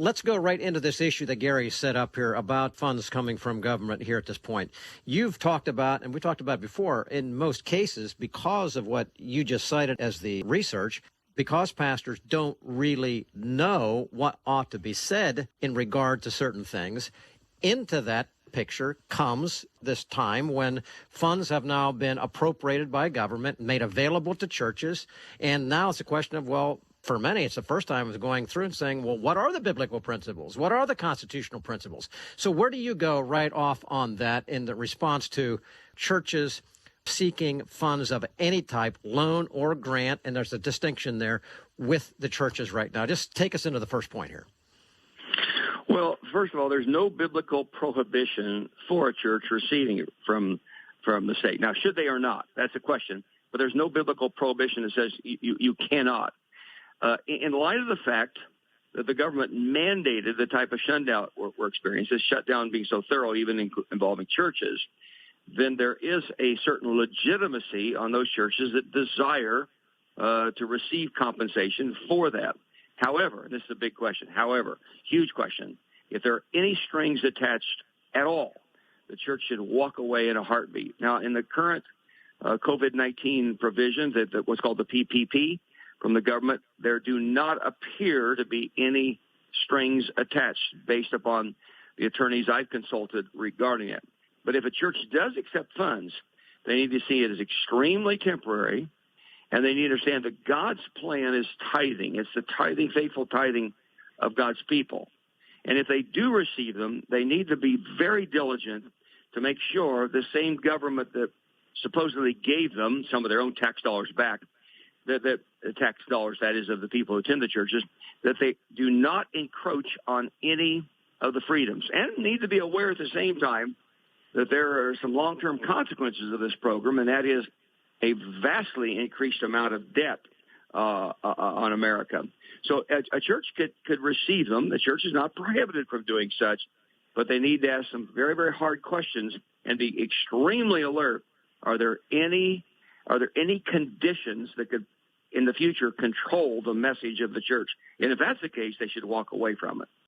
let's go right into this issue that Gary set up here about funds coming from government here at this point. You've talked about, and we talked about before, in most cases, because of what you just cited as the research, because pastors don't really know what ought to be said in regard to certain things, into that picture comes this time when funds have now been appropriated by government, made available to churches, and now it's a question of, well, for many, it's the first time of going through and saying, well, what are the biblical principles? What are the constitutional principles? So where do you go right off on that in the response to churches seeking funds of any type, loan or grant, and there's a distinction there with the churches right now? Just take us into the first point here. Well, first of all, there's no biblical prohibition for a church receiving it from the state. Now, should they or not? That's a question. But there's no biblical prohibition that says you cannot. In light of the fact that the government mandated the type of shutdown we're experiencing, this shutdown being so thorough, even involving churches, then there is a certain legitimacy on those churches that desire to receive compensation for that. However, and this is a big question, huge question, if there are any strings attached at all, the church should walk away in a heartbeat. Now, in the current COVID-19 provisions, what's called the PPP from the government, there do not appear to be any strings attached based upon the attorneys I've consulted regarding it. But if a church does accept funds, they need to see it as extremely temporary, and they need to understand that God's plan is tithing. It's the tithing, faithful tithing of God's people. And if they do receive them, they need to be very diligent to make sure the same government that supposedly gave them some of their own tax dollars back, that the tax dollars, that is, of the people who attend the churches, that they do not encroach on any of the freedoms. And need to be aware at the same time that there are some long-term consequences of this program, and that is a vastly increased amount of debt on America. So a church could receive them. The church is not prohibited from doing such, but they need to ask some very, very hard questions and be extremely alert. Are there any conditions that could, in the future, control the message of the church? And if that's the case, they should walk away from it.